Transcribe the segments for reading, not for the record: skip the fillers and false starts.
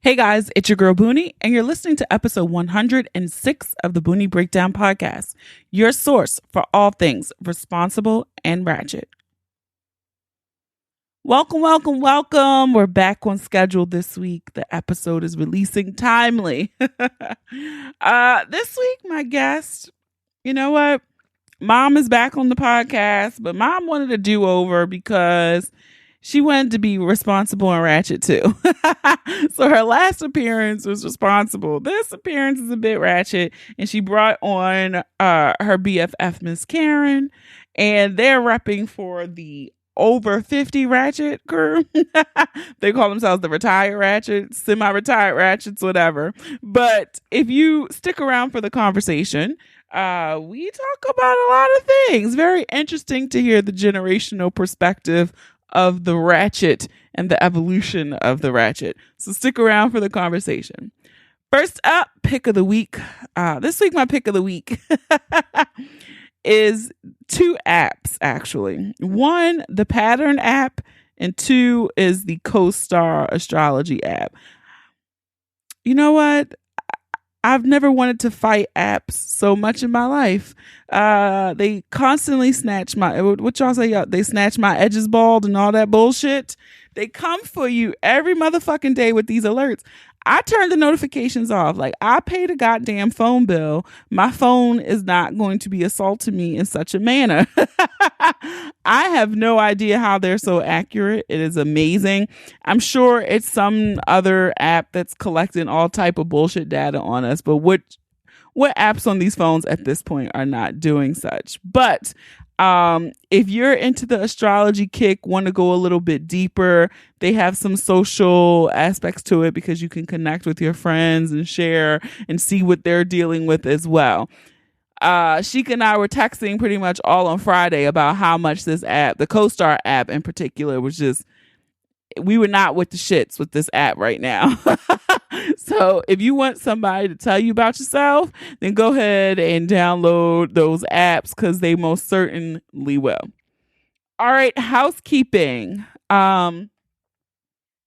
Hey guys, it's your girl Boonie, and you're listening to episode 106 of the Boonie Breakdown Podcast, your source for all things responsible and ratchet. Welcome. We're back on schedule this week. The episode is releasing timely. This week, my guest, you know what? Mom is back on the podcast, but Mom wanted a do-over because she wanted to be responsible and ratchet too. So her last appearance was responsible. This appearance is a bit ratchet, and she brought on her BFF, Miss Karen, and they're repping for the over 50 Ratchet Crew. They call themselves the retired Ratchets, semi-retired Ratchets, whatever. But if you stick around for the conversation, we talk about a lot of things. Very interesting to hear the generational perspective of the Ratchet and the evolution of the Ratchet. So stick around for the conversation. First up, pick of the week. This week, my pick of the week is two apps, actually. One, the Pattern app, and two is the CoStar astrology app. You know what? I've never wanted to fight apps so much in my life. They constantly snatch what y'all say? They snatch my edges bald and all that bullshit. They come for you every motherfucking day with these alerts. I turn the notifications off. Like, I paid a goddamn phone bill. My phone is not going to be assaulting me in such a manner. I have no idea how they're so accurate. It is amazing. I'm sure it's some other app that's collecting all type of bullshit data on us, but what apps on these phones at this point are not doing such? But if you're into the astrology kick, want to go a little bit deeper, they have some social aspects to it because you can connect with your friends and share and see what they're dealing with as well. Sheik and I were texting pretty much all on Friday about how much this app, the CoStar app in particular, was just, we were not with the shits with this app right now. So if you want somebody to tell you about yourself, then go ahead and download those apps because they most certainly will. All right, housekeeping.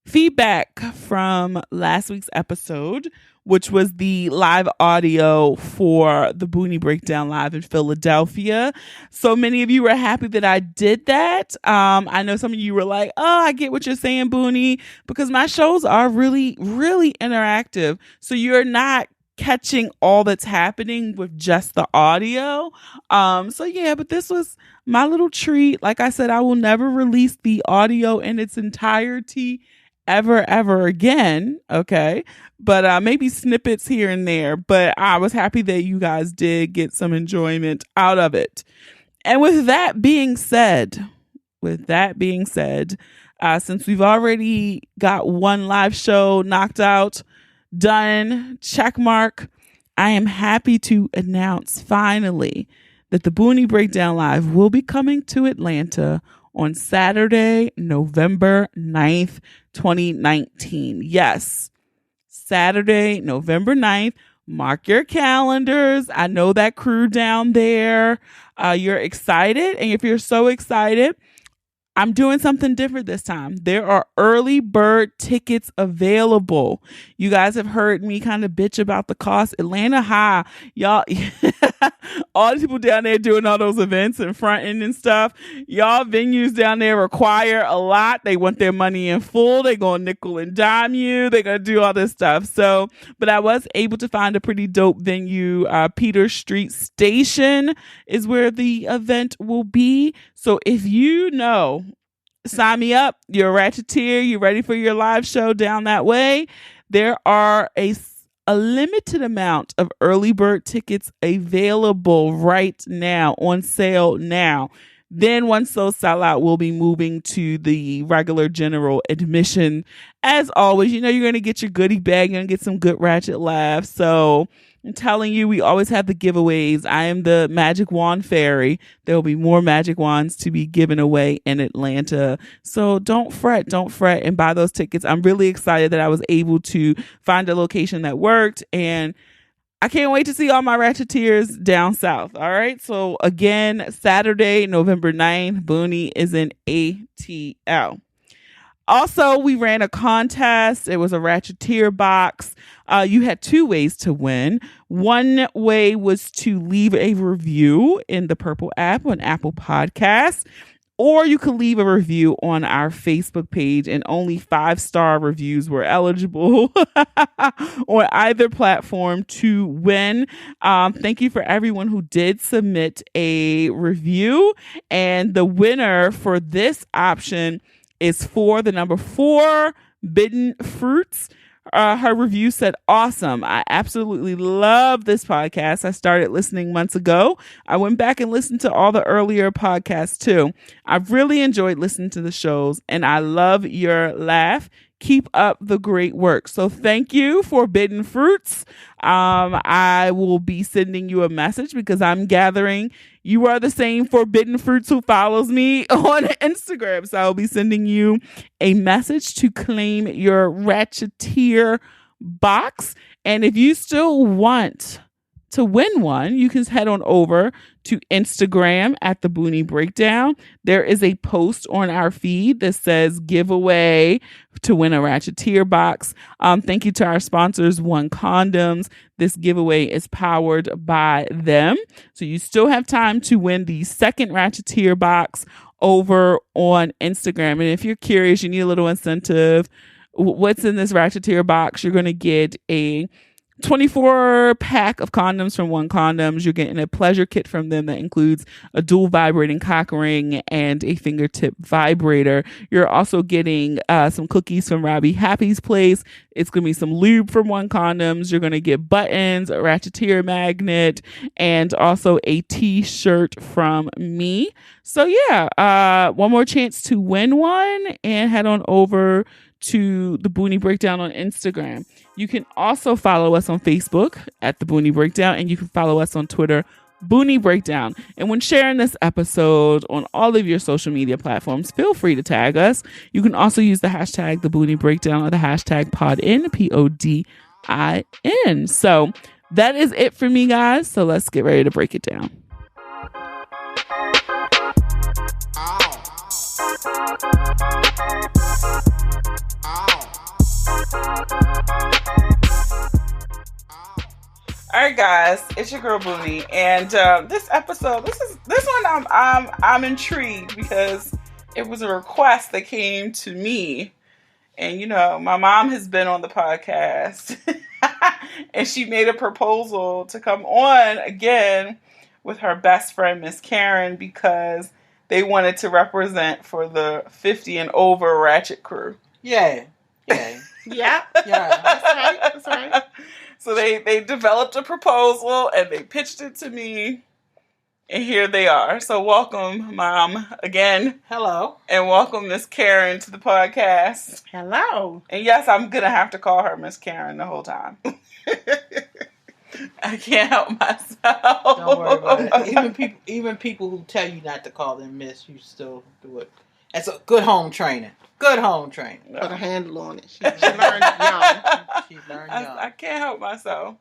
Feedback from last week's episode, which was the live audio for the Boonie Breakdown Live in Philadelphia. So many of you were happy that I did that. I know some of you were like, oh, I get what you're saying, Boonie, because my shows are really, really interactive. So you're not catching all that's happening with just the audio. So yeah, but this was my little treat. Like I said, I will never release the audio in its entirety ever again. Okay. But maybe snippets here and there. But I was happy that you guys did get some enjoyment out of it. And with that being said, since we've already got one live show knocked out, done, check mark, I am happy to announce finally that the Boonie Breakdown Live will be coming to Atlanta on Saturday, November 9th, 2019. Yes, Saturday, November 9th. Mark your calendars. I know that crew down there. You're excited. And if you're so excited, I'm doing something different this time. There are early bird tickets available. You guys have heard me kind of bitch about the cost. Atlanta High, y'all, all the people down there doing all those events and fronting and stuff. Y'all venues down there require a lot. They want their money in full. They're going to nickel and dime you. They're going to do all this stuff. So, but I was able to find a pretty dope venue. Peter Street Station is where the event will be. So if you know, sign me up. You're a Ratcheteer. You're ready for your live show down that way. There are a limited amount of early bird tickets available right now, on sale now. Then once those sell out, we'll be moving to the regular general admission. As always, you know, you're going to get your goodie bag. You're going to get some good ratchet laughs. So I'm telling you, we always have the giveaways. I am the magic wand fairy. There will be more magic wands to be given away in Atlanta. So don't fret and buy those tickets. I'm really excited that I was able to find a location that worked, and I can't wait to see all my Ratcheteers down south. All right. So again, Saturday, November 9th, Boonie is in ATL. Also, we ran a contest. It was a Ratcheteer box. You had 2 ways to win. One way was to leave a review in the Purple app on Apple Podcasts, or you could leave a review on our Facebook page, and only 5-star reviews were eligible on either platform to win. Thank you for everyone who did submit a review. And the winner for this option is for the number 4, Bidden Fruits. Her review said, "Awesome. I absolutely love this podcast. I started listening months ago. I went back and listened to all the earlier podcasts too. I've really enjoyed listening to the shows, and I love your laugh. Keep up the great work." So thank you for Bidden Fruits. I will be sending you a message because I'm gathering you are the same Forbidden Fruits who follows me on Instagram. So I'll be sending you a message to claim your Ratcheteer box. And if you still want to win one, you can head on over to Instagram at the Boonie Breakdown. There is a post on our feed that says giveaway to win a Ratcheteer box. Thank you to our sponsors, One Condoms. This giveaway is powered by them. So you still have time to win the second Ratcheteer box over on Instagram. And if you're curious, you need a little incentive. What's in this Ratcheteer box? You're going to get a 24 pack of condoms from One Condoms. You're getting a pleasure kit from them that includes a dual vibrating cock ring and a fingertip vibrator. You're also getting some cookies from Robbie Happy's Place. It's going to be some lube from One Condoms. You're going to get buttons, a Ratcheteer magnet, and also a t-shirt from me. So yeah, one more chance to win one, and head on over to the Boonie Breakdown on Instagram. You can also follow us on Facebook at the Boonie Breakdown, and you can follow us on Twitter, Boonie Breakdown. And when sharing this episode on all of your social media platforms, feel free to tag us. You can also use the hashtag the Boonie Breakdown or the hashtag PODIN, PODIN. So that is it for me, guys. So let's get ready to break it down. All right, guys, it's your girl Boonie, and this episode, this one, I'm intrigued because it was a request that came to me, and you know, my mom has been on the podcast, and she made a proposal to come on again with her best friend Miss Karen because they wanted to represent for the 50 and over Ratchet Crew. Yeah. Yeah. That's right. So they developed a proposal and they pitched it to me, and here they are. So welcome, Mom, again. Hello. And welcome Miss Karen to the podcast. Hello. And yes, I'm going to have to call her Miss Karen the whole time. I can't help myself. Don't worry about it. Even people who tell you not to call them Miss, you still do it. That's a good home training. Put a handle on it. She learned young. I can't help myself.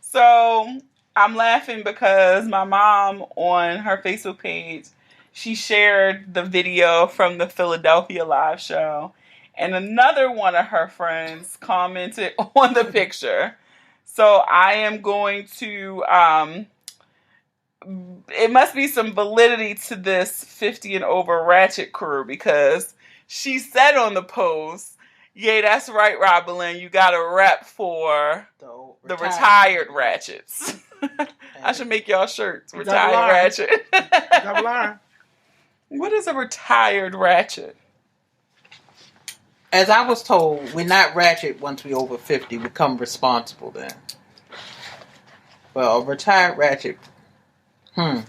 So I'm laughing because my mom on her Facebook page, she shared the video from the Philadelphia live show, and another one of her friends commented on the picture. So I am going to, it must be some validity to this 50 and over Ratchet Crew because she said on the post, "Yeah, that's right, Robin. You got a rep for the retired Ratchets." I should make y'all shirts. Retired Ratchet. Double R. What is a retired Ratchet? As I was told, we're not ratchet once we over 50. We become responsible then. Well, a retired ratchet. The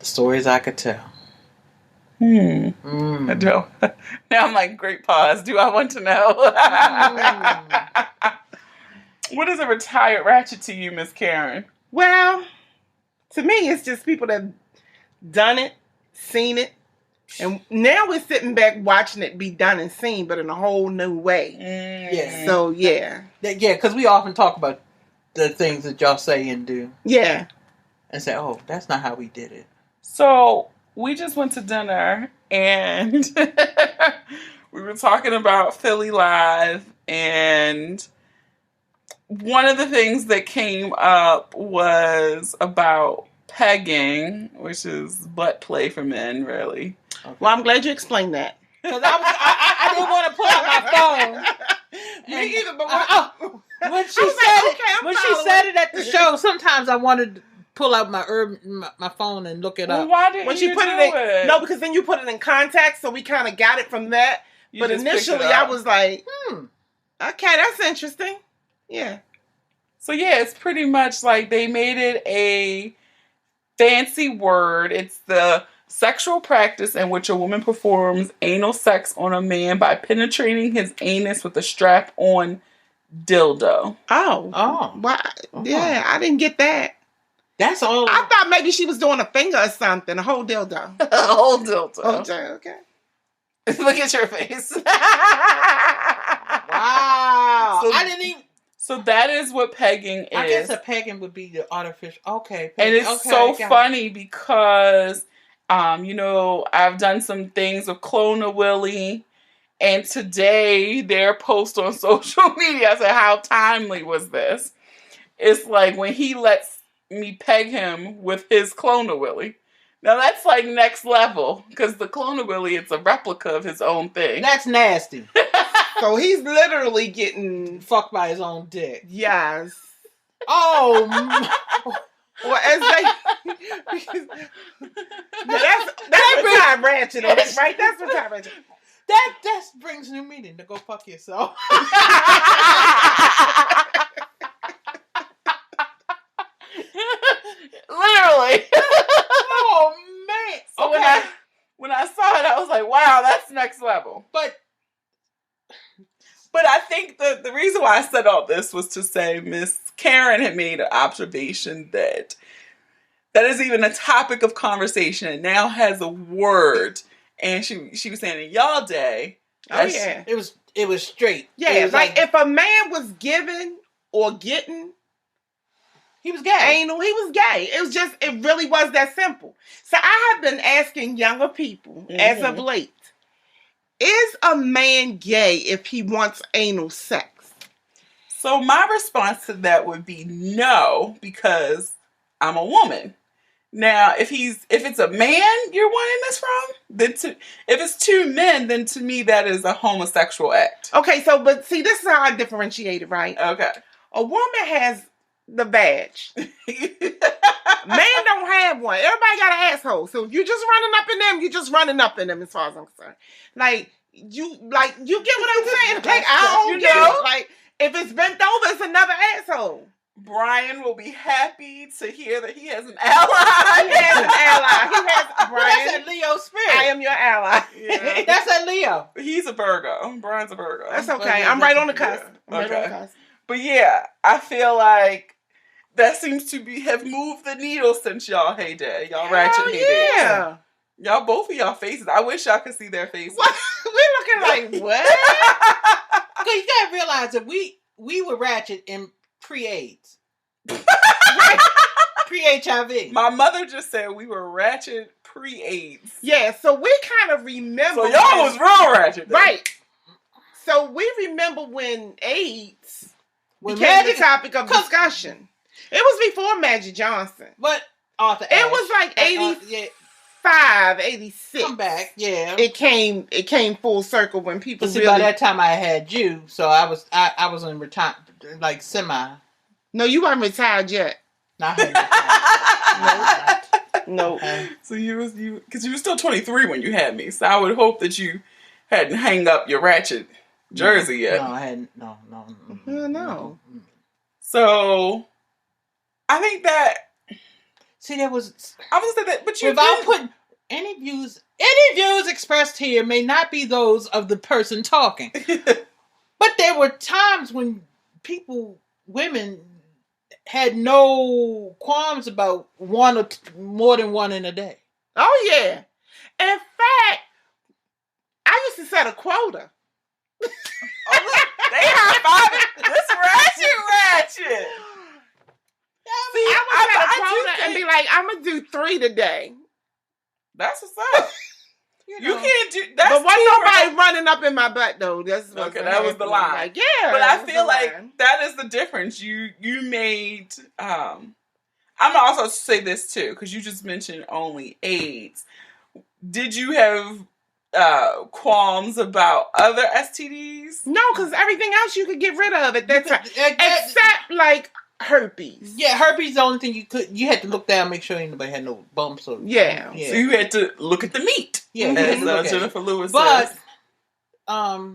stories I could tell. I don't. Now I'm like, great pause. Do I want to know? What is a retired ratchet to you, Miss Karen? Well, to me, it's just people that done it, seen it, and now we're sitting back watching it be done and seen, but in a whole new way. Yeah. So, yeah. Yeah, because we often talk about the things that y'all say and do. Yeah. And say, oh, that's not how we did it. So we just went to dinner and we were talking about Philly Live, and one of the things that came up was about pegging, which is butt play for men, really. Okay. Well, I'm glad you explained that. Because I didn't want to pull out my phone. Me either, but when she said it at the show, sometimes I wanted to pull out my phone and look it up. Well, why didn't when you she put do it in, no, because then you put it in context, so we kind of got it from that. But initially, I was like, okay, that's interesting. Yeah. So yeah, it's pretty much like they made it a fancy word. It's the sexual practice in which a woman performs anal sex on a man by penetrating his anus with a strap-on dildo. Oh. Why? Yeah, I didn't get that. That's all. I thought maybe she was doing a finger or something. A whole dildo. A whole dildo. Okay. Look at your face. Wow. I didn't even. So that is what pegging is. I guess a pegging would be the artificial. Okay. And it's so funny because, I've done some things with Clone a Willie. And today, their post on social media, I said, how timely was this? It's like when he lets me peg him with his Clone a Willie. Now, that's like next level. Because the Clone a Willie, it's a replica of his own thing. That's nasty. So he's literally getting fucked by his own dick. Yes. Oh. Well, as they, that's what time Ratchet is, right? That's what time Ratchet. That brings new meaning to go fuck yourself. Literally. Oh man. So when I saw it, I was like, wow, that's next level. But I think the reason why I said all this was to say Miss Karen had made an observation that is even a topic of conversation and now has a word. And she was saying in y'all day. Oh yeah. It was straight. Yeah, it was like if a man was given or getting, he was gay. Anal, he was gay. It really was that simple. So I have been asking younger people as of late, is a man gay if he wants anal sex? So my response to that would be no, because I'm a woman. Now, if it's a man you're wanting this from, then if it's two men, then to me that is a homosexual act. Okay, but see, this is how I differentiate it, right? Okay. A woman has the badge. Man don't have one. Everybody got an asshole. So if you're just running up in them, you're just running up in them as far as I'm concerned. Like, you get what I'm saying? Like, I don't get it. Like, if it's bent over, it's another asshole. Brian will be happy to hear that he has an ally. He has an ally. Brian. That's a Leo spirit. I am your ally. Yeah. That's a Leo. He's a Virgo. Brian's a Virgo. That's okay. I'm right on the cusp. Okay. But yeah, I feel like that seems to have moved the needle since y'all heyday. Y'all Ratchet heyday. Yeah. Y'all, both of y'all faces. I wish y'all could see their faces. What? We're looking like, what? Okay, you gotta realize that we were Ratchet in pre-AIDS. Pre-HIV. My mother just said we were Ratchet pre-AIDS. Yeah, so we kind of remember. So y'all was real Ratchet. Then. Right. So we remember when AIDS became the topic of discussion. It was before Magic Johnson. But Arthur Ashe. It was like 85, 86. Come back, yeah. It came full circle when people But see, by that time I had you, so I was in retirement, like semi. No, you weren't retired yet. No. So because you were still 23 when you had me. So I would hope that you hadn't hang up your Ratchet jersey yet. No, I hadn't. No. So I think that. See, there was. I was saying that, but you. Without putting any views expressed here may not be those of the person talking. But there were times when women had no qualms about one or more than one in a day. Oh, yeah. In fact, I used to set a quota. Oh, look, they high-fiving this Ratchet. See, I would set a quota and be like, I'm going to do 3 today. That's what's up. You can't do that. But wasn't nobody running up in my butt though. That was the line. Like, yeah, but I feel like that is the difference. You made. I'm gonna also say this too because you just mentioned only AIDS. Did you have qualms about other STDs? No, because everything else you could get rid of at that time, except like herpes. Yeah, herpes is the only thing you had to look down, make sure anybody had no bumps or yeah. So you had to look at the meat. Yeah, as Jennifer Lewis but says.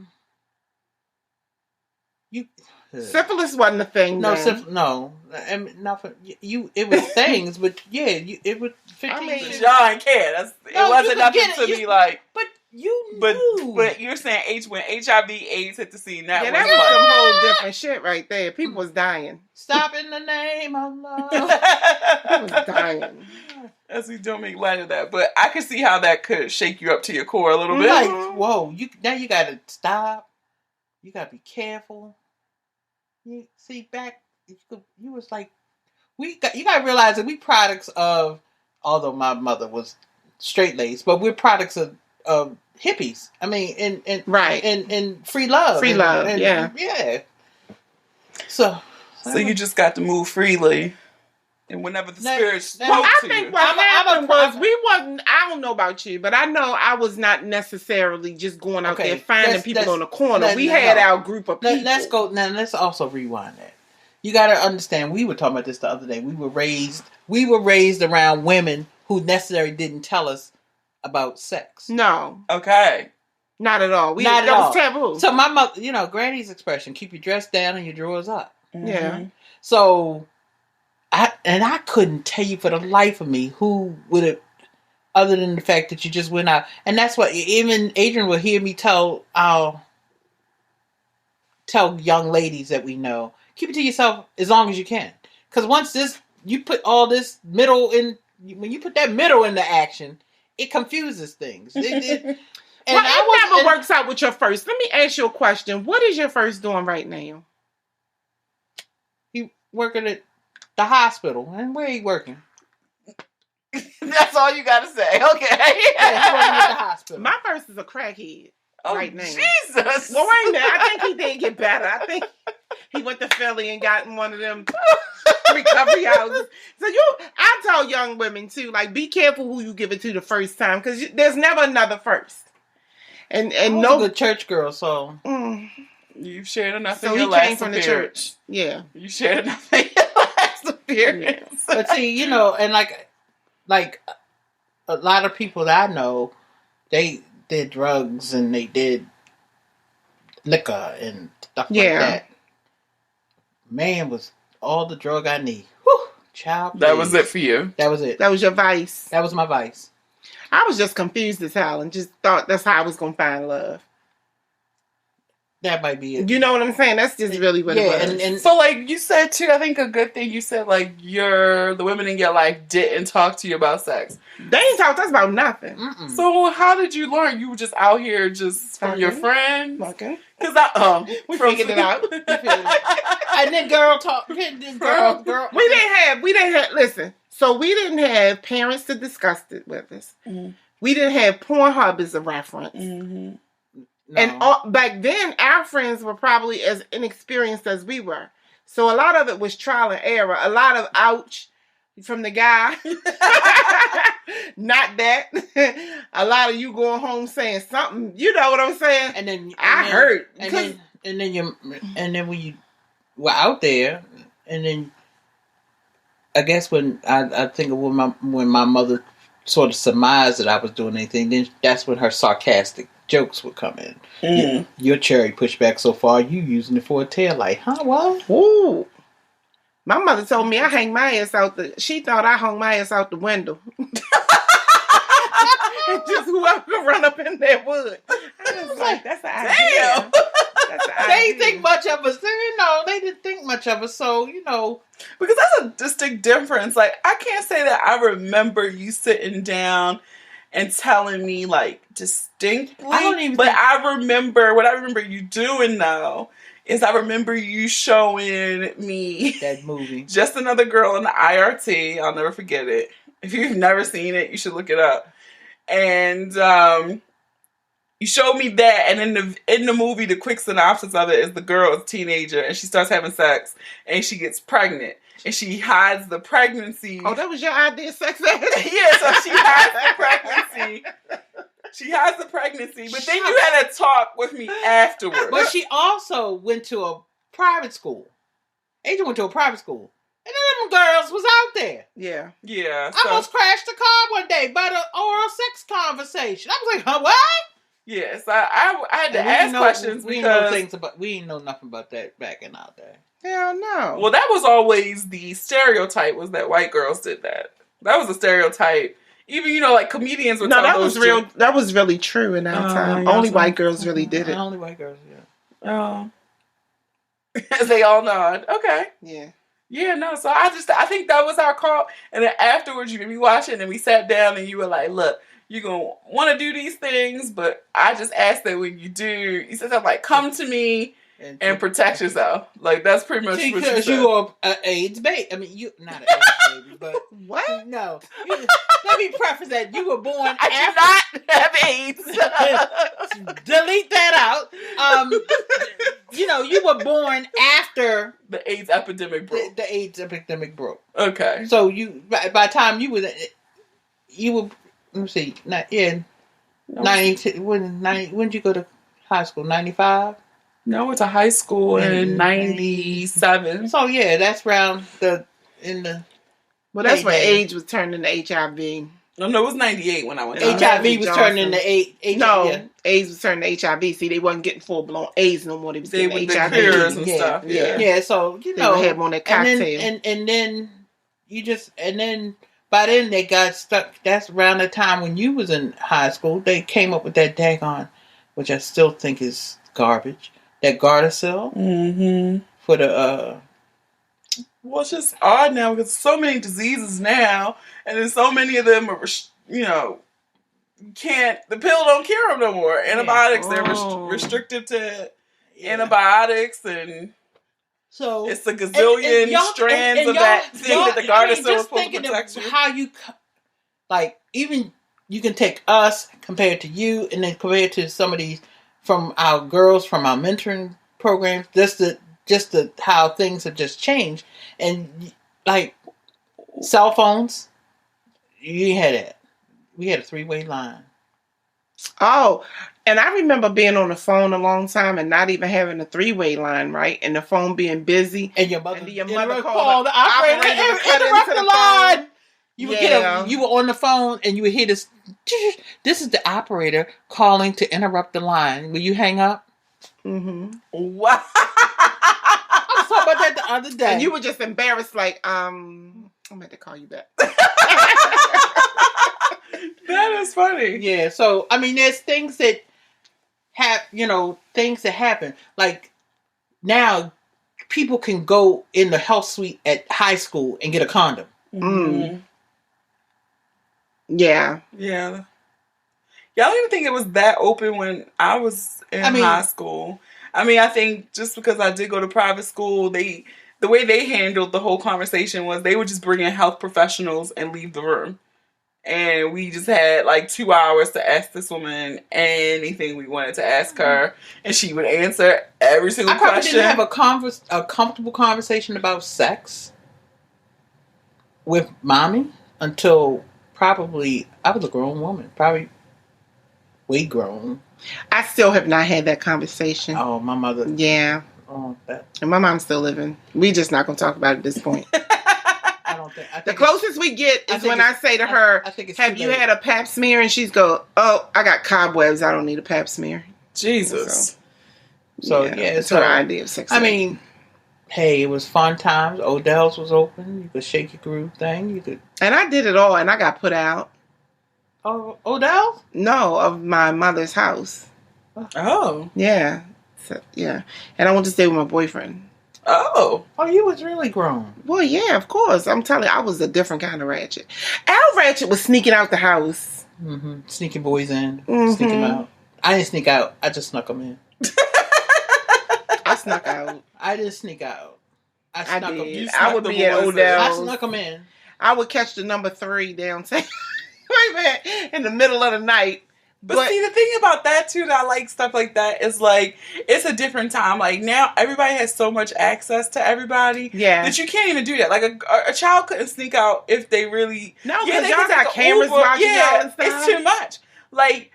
Syphilis wasn't a thing. No, no. I mean, not for you. It was things, but yeah, it was 15. I mean, y'all ain't care. It wasn't nothing to be like. But you knew. But you're saying when HIV/AIDS hit the scene, that was some whole different shit right there. People was dying. Stop in the name of love. People was dying. As we don't make light of that, but I can see how that could shake you up to your core a little bit. Like, whoa, now you gotta stop. You gotta be careful. You see, back you was like, you gotta realize that we products of, although my mother was straight laced, but we're products of hippies. I mean, and free love, yeah. So you just got to move freely. And whenever the spirit spoke I to think you. what happened was we wasn't. I don't know about you, but I know I was not necessarily just going out there finding people on the corner. We had our group of people. Let's go now. Let's also rewind that. You got to understand. We were talking about this the other day. We were raised around women who necessarily didn't tell us about sex. No. Okay. Not at all. That was taboo. So my mother, Granny's expression: keep your dress down and your drawers up. Mm-hmm. Yeah. So. I couldn't tell you for the life of me who would have, other than the fact that you just went out. And that's what even Adrian will hear me tell young ladies that we know, keep it to yourself as long as you can. Because once you put all this middle in, when you put that middle into action, it confuses things. It never works out with your first. Let me ask you a question. What is your first doing right now? He working at the hospital. And where are you working? That's all you gotta say. Okay. Yeah, he's working at the hospital. My first is a crackhead right now. Jesus. Well, wait a minute. I think he did get better. I think he went to Philly and got in one of them recovery houses. So I tell young women too, like, be careful who you give it to the first time, because there's never another first. And I was a good church girl, so you've shared enough. So in your he last came from appearance. the church. Yeah, you shared enough in your last appearance. But see, and like a lot of people that I know, they did drugs and they did liquor and stuff like that. Man, was all the drug I need. Whew, child. That was it for you. That was it. That was your vice. That was my vice. I was just confused as hell and just thought that's how I was gonna find love. That might be it. You know what I'm saying? That's just really what it was. And so, like you said too, I think a good thing you said, like the women in your life didn't talk to you about sex. They ain't talk to us about nothing. Mm-mm. So how did you learn? You were just out here just from your friends? Okay. Because we figured it out. And then girl. We didn't have. Listen. So we didn't have parents to discuss it with us. Mm-hmm. We didn't have Pornhub as a reference. Mm-hmm. No. And back then, our friends were probably as inexperienced as we were. So a lot of it was trial and error. A lot of ouch from the guy. Not that. A lot of you going home saying something. You know what I'm saying? And then I hurt. And then when you were out there, and then I guess when I think of when my mother sort of surmised that I was doing anything, then that's when her sarcastic jokes would come in. Mm. Your cherry pushed back so far, you using it for a tail light. Huh? What? Ooh. My mother told me I hang my ass out she thought I hung my ass out the window. And just whoever could run up in there would. I was like, that's an idea. They didn't think much of us. They didn't think much of us. So, because that's a distinct difference. Like, I can't say that I remember you sitting down and telling me, like, distinctly. I remember you doing, though, is I remember you showing me that movie, Just Another Girl in the IRT. I'll never forget it. If you've never seen it, you should look it up. And you showed me that, and in the movie, the quick synopsis of it is the girl is a teenager, and she starts having sex, and she gets pregnant, and she hides the pregnancy. Oh, that was your idea, sex ed? Yeah, so she hides the pregnancy. She has the pregnancy, but then you had a talk with me afterwards. But she also went to a private school. Angel went to a private school. And then them girls was out there. Yeah. Yeah. I almost crashed the car one day by the oral sex conversation. I was like, huh, what? Yes, I had to ask questions because we didn't know nothing about that back in our day. Hell no. Well, that was always the stereotype, was that white girls did that. That was a stereotype. Even, like comedians would tell those real. That was really true in our time. Only white girls really did it. Only white girls, yeah. Oh. They all nod. Okay. Yeah. Yeah, no, so I think that was our call. And then afterwards, you made me watch it, and we sat down, and you were like, look, you're going to want to do these things, but I just asked that when you do, you said something like, come to me and protect yourself. Like, that's pretty much what you said. Because you are an AIDS baby. I mean, you not an AIDS baby, but... What? No. Let me preface that. You were born I do not have AIDS. Delete that out. You were born after... The AIDS epidemic broke. The AIDS epidemic broke. Okay. So, by the time you were... Let me see. When did you go to high school? 95? No, I went to high school in 97. So yeah, that's around Well, that's when AIDS was turning to HIV. No, it was 98 when I went to HIV was turning into AIDS. No, AIDS was turning to HIV. See, they wasn't getting full blown AIDS no more. They was getting HIV. Cures and stuff. Yeah. So they would have on that cocktail. And then by then they got stuck. That's around the time when you was in high school. They came up with that daggone, which I still think is garbage. That Gardasil for the. Well, it's just odd now because so many diseases now, and then so many of them are, the pill don't cure them no more. Antibiotics, they're restricted to antibiotics, and so it's a gazillion strands of that thing that the Gardasil is supposed to protect you. How you, even you can take us compared to you, and then compared to some of these from our girls from our mentoring programs, just how things have just changed. And like cell phones, you had it. We had a 3-way line. Oh, and I remember being on the phone a long time and not even having a 3-way line, right? And the phone being busy. And your mother called the operator to interrupt the line. You would you were on the phone and you would hear this. This is the operator calling to interrupt the line. Will you hang up? Mm-hmm. Wow. I was talking about that the other day. And you were just embarrassed, like, I'm going to call you back. That is funny. Yeah, so, I mean, there's things that happen. Like, now, people can go in the health suite at high school and get a condom. Mm. Yeah. Yeah. Yeah, I don't even think it was that open when I was in high school. I mean, I think just because I did go to private school, the way they handled the whole conversation was they would just bring in health professionals and leave the room. And we just had 2 hours to ask this woman anything we wanted to ask her. And she would answer every single question. I probably didn't have a comfortable conversation about sex with mommy until probably I was a grown woman. Probably way grown. I still have not had that conversation. Oh, my mother. Yeah. Oh, and my mom's still living. We just not going to talk about it at this point. I don't think. The closest we get is when I say to her, have you had a pap smear? And she's go, oh, I got cobwebs. I don't need a pap smear. Jesus. So yeah, it's her idea of sex. I mean, hey, it was fun times. Odell's was open. You could shake your groove thing. You could. And I did it all, and I got put out. Oh, Odell's? No, of my mother's house. Oh. Yeah. So, yeah. And I went to stay with my boyfriend. Oh. Oh, you was really grown. Well, yeah, of course. I'm telling you, I was a different kind of ratchet. Al Ratchet was sneaking out the house. Mm-hmm. Sneaking boys in. Sneaking out. I didn't sneak out. I just snuck them in. I snuck out. I didn't sneak out. I snuck them in. I would be at Odell's. I snuck them in. I would catch the number 3 downtown. Wait a minute. In the middle of the night. But see, the thing about that too, that I like stuff like that, is like, it's a different time. Like, now everybody has so much access to everybody that you can't even do that. Like, a child couldn't sneak out if they really... No, because y'all got cameras watching y'all and stuff. It's too much. Like,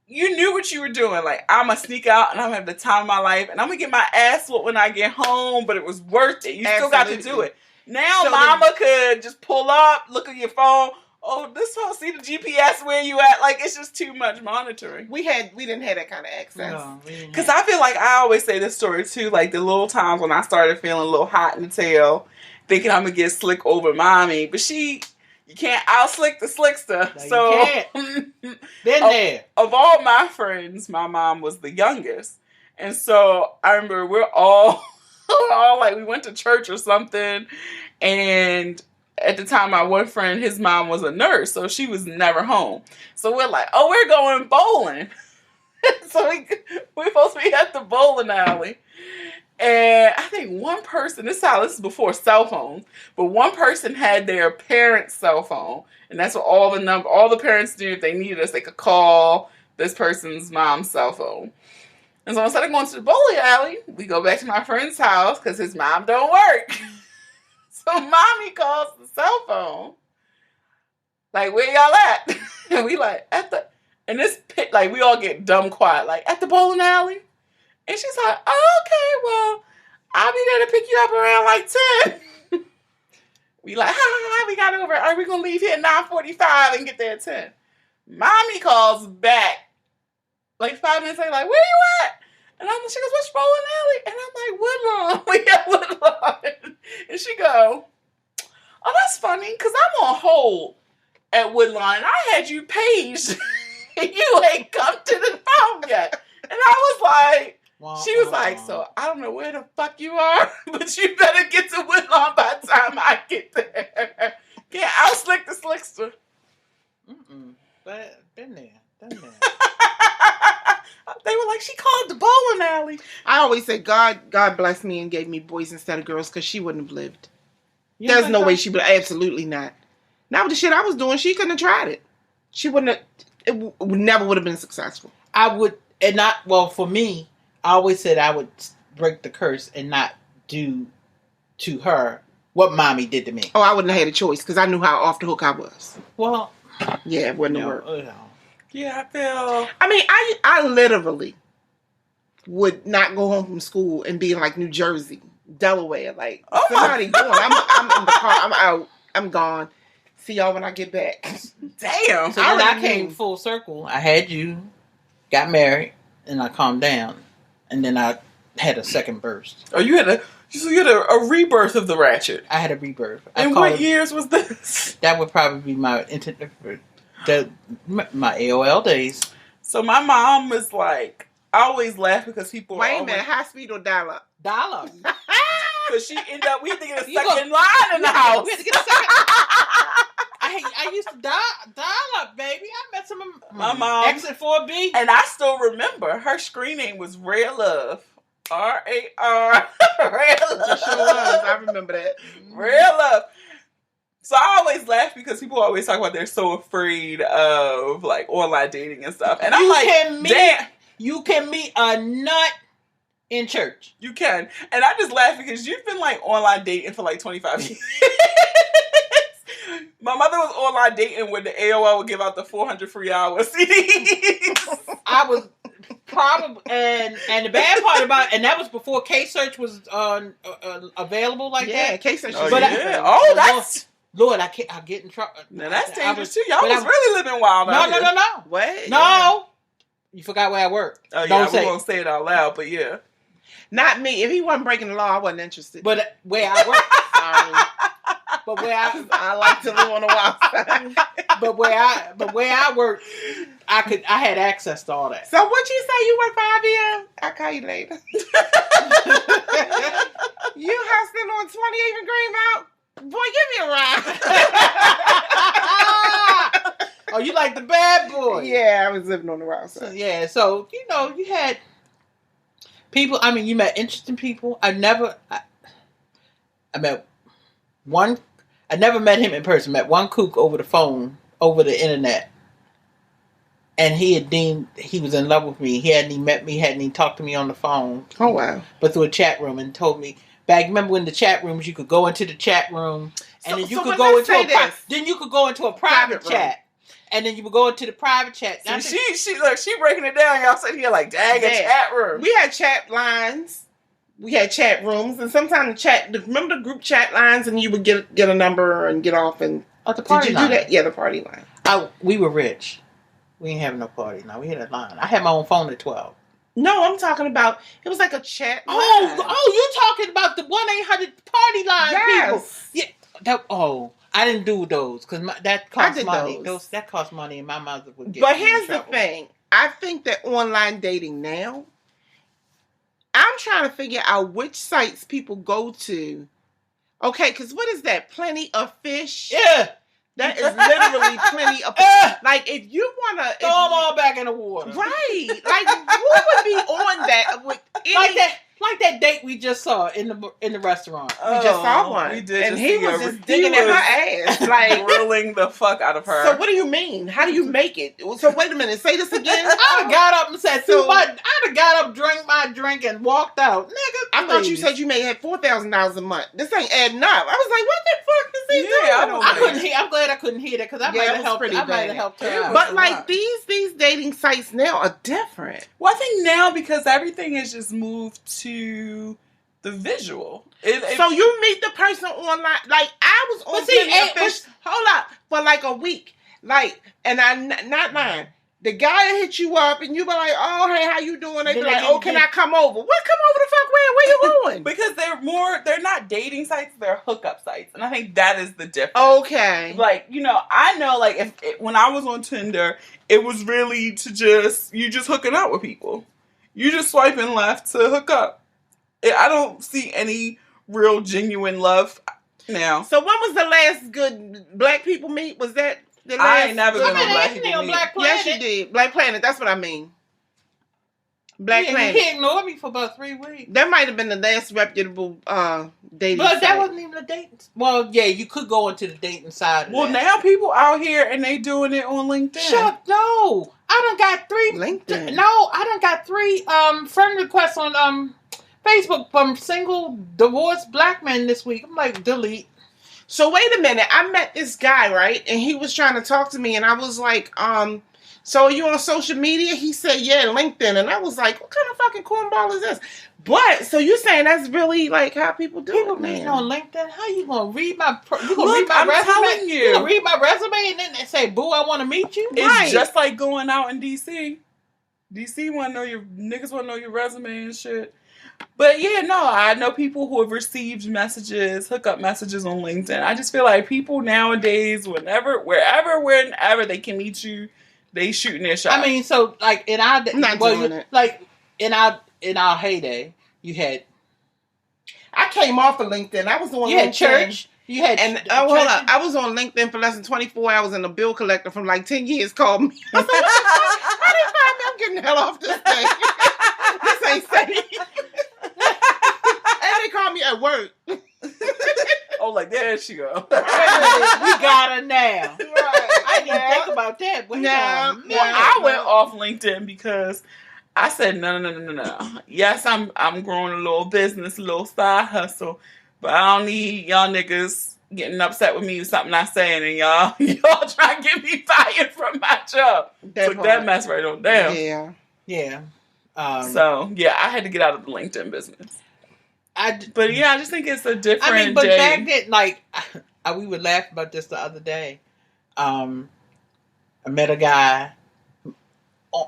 you knew what you were doing. Like, I'm going to sneak out and I'm going to have the time of my life. And I'm going to get my ass whooped when I get home, but it was worth it. You still got to do it. Now, so mama could just pull up, look at your phone. Oh, this phone, see the GPS where you at. Like, it's just too much monitoring. We didn't have that kind of access. Because I feel like I always say this story too. Like, the little times when I started feeling a little hot in the tail, thinking I'm going to get slick over mommy. But you can't out slick the slickster. No, so, you can't. Been there. Of all my friends, my mom was the youngest. And so I remember we're all like, we went to church or something. And at the time, my one friend, his mom was a nurse, so she was never home. So we're like, oh, we're going bowling. So we're supposed to be at the bowling alley. And I think one person, this is before cell phones, but one person had their parents' cell phone. And that's what all the parents knew. If they needed us, they could call this person's mom's cell phone. And so instead of going to the bowling alley, we go back to my friend's house because his mom don't work. So mommy calls the cell phone, like, where y'all at? And we like, and this pit, like, we all get dumb quiet, like, at the bowling alley? And she's like, oh, okay, well, I'll be there to pick you up around like 10. We like, ha, we got over, are we going to leave here at 9:45 and get there at 10? Mommy calls back, like 5 minutes later, like, where you at? And she goes, which bowling alley? And I'm like, Woodlawn. We at Woodlawn. And she go, oh, that's funny, because I'm on hold at Woodlawn. And I had you paged. And you ain't come to the phone yet. And I was like, she was like, so I don't know where the fuck you are, but you better get to Woodlawn by the time I get there. Can't out slick the slickster. But been there, done there. They were like, she called the bowling alley. I always say, God blessed me and gave me boys instead of girls, because she wouldn't have lived. There's no way she would. Absolutely not. Now with the shit I was doing, she couldn't have tried it. She wouldn't have. It never would have been successful. I would, and not, well, for me, I always said I would break the curse and not do to her what mommy did to me. Oh, I wouldn't have had a choice, because I knew how off the hook I was. Well, yeah, it wouldn't have worked. Yeah, I feel. I mean, I literally would not go home from school and be in like New Jersey, Delaware. Like, somebody going. I'm in the car. I'm out. I'm gone. See y'all when I get back. Damn. So then I came full circle. I had you, got married, and I calmed down, and then I had a second burst. Oh, you had a rebirth of the Ratchet. I had a rebirth. And what years was this? That would probably be my AOL days. So my mom was like, I always laugh because people. Wait a minute, high speed or dial up? Dial up. Because she ended up, we had to get a second line in the house. We had to get a second. I used to dial up, baby. I met some of my mom. Exit 4B. And I still remember her screen name was Rare Love. R-A-R. Rare Love. Sure was. I remember that. Rare Love. So I always laugh because people always talk about they're so afraid of like online dating and stuff. And I'm like, damn. You can meet a nut in church. You can. And I just laugh because you've been like online dating for like 25 years. My mother was online dating when the AOL would give out the 400 free hours CDs. I was probably, and the bad part about it, and that was before K-Search was available like that. Yeah, K-Search. Oh, was that's... Lord, I get in trouble. Now that's dangerous too. Y'all was really living wild out here. No. What? No. Yeah. You forgot where I work. Oh, yeah, we won't say it out loud, but yeah. Not me. If he wasn't breaking the law, I wasn't interested. But where I work. Sorry. But where I like to live on the wild side. But where I work, I had access to all that. So what you say you work for IBM? I'll call you later. You hustling on 28th and Greenmount? Boy, give me a ride. Oh, you like the bad boy? Yeah, I was living on the wild side. So you had people. I mean, you met interesting people. I met one. I never met him in person. Met one kook over the phone over the internet. And he had deemed he was in love with me. He hadn't even met me, hadn't even talked to me on the phone. Oh, wow. But through a chat room, and told me back. Remember when the chat rooms, you could go into the chat room, and then you could go into a private chat, and then you would go into the private chat. See, she breaking it down. Y'all sitting here like, dang, a chat room. We had chat lines. We had chat rooms, and sometimes remember the group chat lines, and you would get a number and get off and the party line. Do that? Yeah, the party line. We were rich. We didn't have no party. No, we had a line. I had my own phone at 12. No, I'm talking about, it was like a chat line. You're talking about the 1-800 party line yes. people. Yeah. I didn't do those because that cost money. That cost money, and my mother would get. But here's the thing: I think that online dating now, I'm trying to figure out which sites people go to. Okay, because what is that? Plenty of Fish. Yeah. That is literally plenty of... Like, if you want to... Throw them all back in the water. Right. Like, who would be on that? With any... Like that date we just saw in the restaurant. We just saw one. We did, and he was just digging at her ass, like grilling the fuck out of her. So what do you mean? How do you make it? So wait a minute. Say this again. I'd have got up and said, I'd have got up, drank my drink, and walked out, nigga. I thought you said you may have $4,000 a month. This ain't adding up. I was like, what the fuck is he doing? I couldn't hear. I'm glad I couldn't hear that because I might have helped her out. But like these dating sites now are different. Well, I think now because everything has just moved to the visual. So you meet the person online. Like I was on Fish. Hold up for like a week. Like, and I'm not lying. The guy will hit you up and you be like, oh, hey, how you doing? They be like, oh, can I come over? What, come over the fuck where? Where you going? Because they're not dating sites, they're hookup sites. And I think that is the difference. Okay. Like, I know, like, when I was on Tinder, it was really you just hooking up with people. You just swiping left to hook up. I don't see any real genuine love now. So when was the last good black people meet? Was that... I ain't never been on Black People Black Planet. Yes, you did. Black Planet. That's what I mean. Black Planet. He ignored me for about 3 weeks. That might have been the last reputable dating But site. that wasn't even a dating. Well, yeah, you could go into the dating side. Now people out here and they doing it on LinkedIn. No. I done got 3. LinkedIn. No, I done got 3 friend requests on Facebook from single divorced black men this week. I'm like, delete. So wait a minute, I met this guy, right? And he was trying to talk to me and I was like, so are you on social media? He said, yeah, LinkedIn. And I was like, what kind of fucking cornball is this? But, so you're saying that's really like how people do it, man. On LinkedIn? How you gonna read my resume? Telling you. You gonna read my resume and then say, boo, I want to meet you? It's just like going out in DC. DC want to know niggas want to know your resume and shit. But yeah, no, I know people who have received hookup messages on LinkedIn. I just feel like people nowadays, whenever they can meet you, they shooting their shot. I mean, so like in our like in our heyday, you had. I came off of LinkedIn. I was on. You had church. You had hold up. I was on LinkedIn for less than 24 hours, and a bill collector from like 10 years called me. I said, how did you find me? I'm getting the hell off this thing. This ain't safe. And they called me at work. Oh, like there she go. We got her now. Right. I didn't think about that. I went off LinkedIn because I said no. Yes, I'm growing a little business, a little side hustle, but I don't need y'all niggas getting upset with me with something I saying and y'all trying to get me fired from my job. Took that mess right on down. Yeah. So yeah, I had to get out of the LinkedIn business. I just think it's a different. But back then, like, we would laugh about this the other day. I met a guy.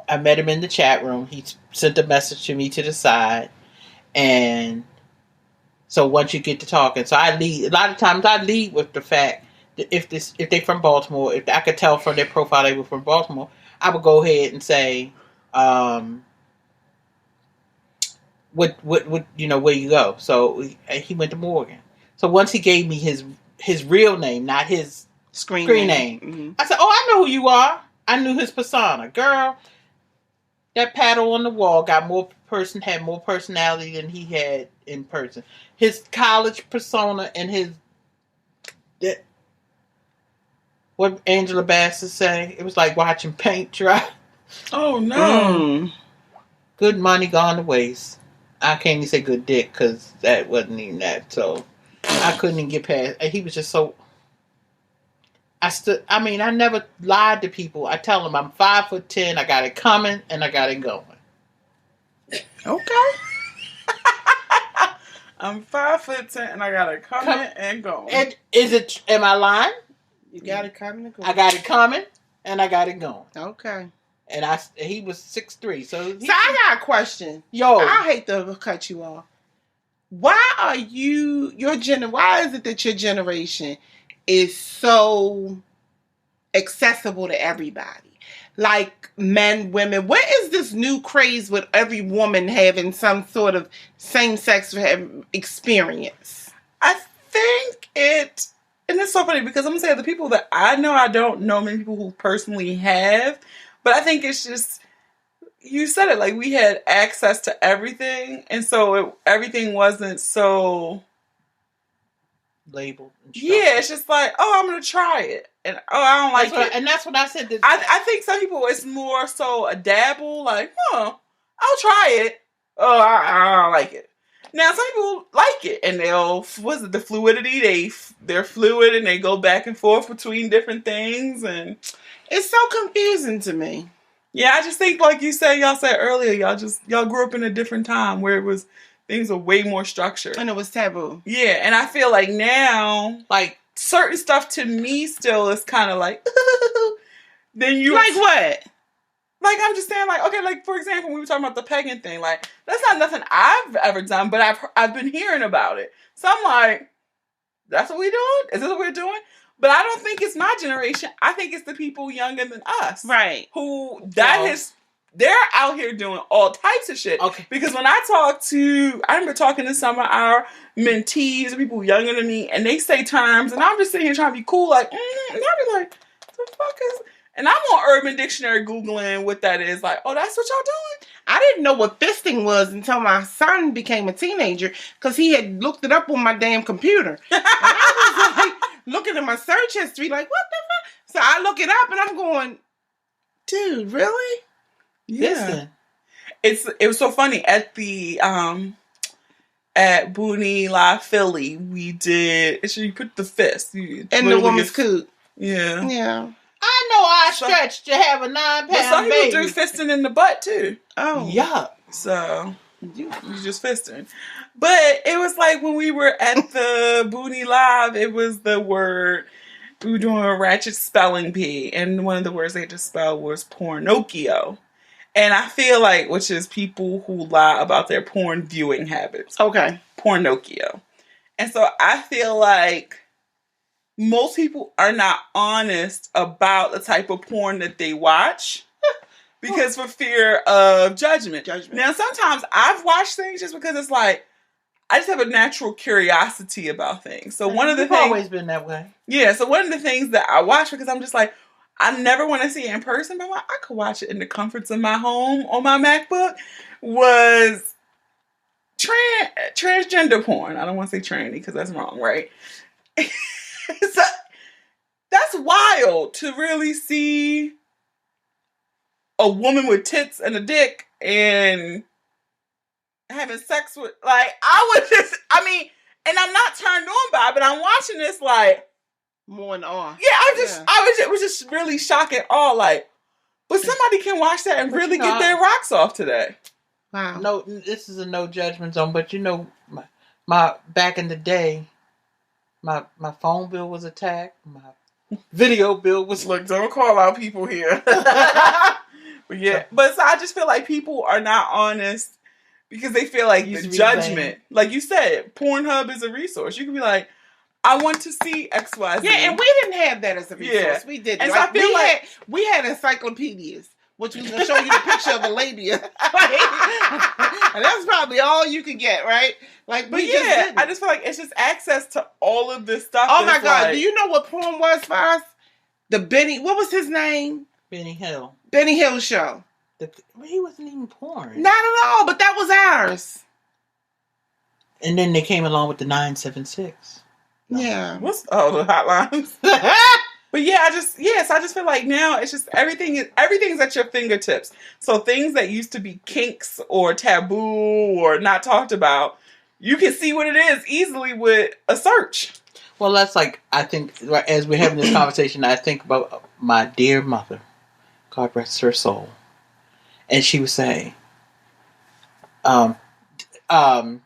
I met him in the chat room. He sent a message to me to the side, and so once you get to talking, so I lead. A lot of times, I lead with the fact that if they from Baltimore, if I could tell from their profile they were from Baltimore, I would go ahead and say, what where you go? So he went to Morgan. So once he gave me his real name, not his screen name, mm-hmm. I said, "Oh, I know who you are." I knew his persona, girl. That paddle on the wall had more personality than he had in person. His college persona and What Angela Bassett say? It was like watching paint dry. Oh no. Good money gone to waste. I can't even say good dick because that wasn't even that. So I couldn't even get past. And he was just so. I never lied to people. I tell them I'm 5'10". I got it coming and I got it going. Okay. I'm 5'10" and I got it coming and going. And am I lying? You got it coming and going. I got it coming and I got it going. Okay. And he was 6'3". So I got a question. Yo. I hate to cut you off. Why is it that your generation is so accessible to everybody? Like men, women. What is this new craze with every woman having some sort of same-sex experience? I think and it's so funny because I'm going to say the people that I know, I don't know many people who personally have, but I think it's just, you said it, like we had access to everything, and so everything wasn't so labeled. Yeah, it's just like, oh, I'm going to try it. And I don't like it. And that's what I said. I think some people, it's more so a dabble, like, I'll try it. Oh, I don't like it. Now, some people like it, and the fluidity? They're fluid, and they go back and forth between different things, and it's so confusing to me. Yeah, I just think, like y'all said earlier, y'all grew up in a different time where things were way more structured. And it was taboo. Yeah, and I feel like now, like, certain stuff to me still is kind of like, then you... Like what? Like, I'm just saying, like, okay, like, for example, we were talking about the pegging thing. Like, that's not nothing I've ever done, but I've been hearing about it. So I'm like, that's what we doing? Is this what we're doing? But I don't think it's my generation. I think it's the people younger than us. Right. They're out here doing all types of shit. Okay. Because when I remember talking to some of our mentees, people younger than me, and they say terms, and I'm just sitting here trying to be cool, like, and I'll be like, the fuck is... And I'm on Urban Dictionary Googling what that is. Like, oh, that's what y'all doing? I didn't know what fisting was until my son became a teenager because he had looked it up on my damn computer. And I was like, looking at my search history, like, what the fuck? So I look it up and I'm going, dude, really? Yeah. It was so funny at the at Boonie Live Philly. We did. You put the fist in the woman's coot. Yeah. Yeah. I know I stretched to have a 9-pound baby. Some people do fisting in the butt too. Oh, yeah. So you just fisting. But it was like when we were at the Boonie Live, it was the word. We were doing a Ratchet spelling bee, and one of the words they had to spell was pornocchio. And I feel like, which is people who lie about their porn viewing habits. Okay. Pornocchio. And so I feel like most people are not honest about the type of porn that they watch because for fear of judgment. Now, sometimes I've watched things just because it's like, I just have a natural curiosity about things. So one of the things... You've always been that way. Yeah, so one of the things that I watch because I'm just like, I never want to see it in person, but I could watch it in the comforts of my home on my MacBook, was transgender porn. I don't want to say tranny because that's wrong, right? So, that's wild to really see a woman with tits and a dick and having sex with, like, and I'm not turned on by it, but I'm watching this like more in awe. Yeah, it was just really shocking. All like, but somebody can watch that and really get their rocks off today. Wow. No, this is a no judgment zone, but my back in the day, my phone bill was attacked. My video bill was... Look, don't call out people here. But yeah, but so I just feel like people are not honest because they feel like the judgment. Like you said, Pornhub is a resource. You can be like, I want to see X, Y, Z. Yeah, and we didn't have that as a resource. Yeah. We didn't. And like, so we had encyclopedias, which was going to show you the picture of a labia. And that's probably all you could get, right? Like, but yeah, I just feel like it's just access to all of this stuff. Oh my God. Do you know what porn was for us? What was his name? Benny Hill. Benny Hill show. He wasn't even porn. Not at all, but that was ours. And then they came along with the 976. No. Yeah. The hotlines? But yeah, I just feel like now it's just everything's at your fingertips. So things that used to be kinks or taboo or not talked about, you can see what it is easily with a search. Well, that's like, I think, as we're having this conversation, I think about my dear mother, God rest her soul, and she would say, so and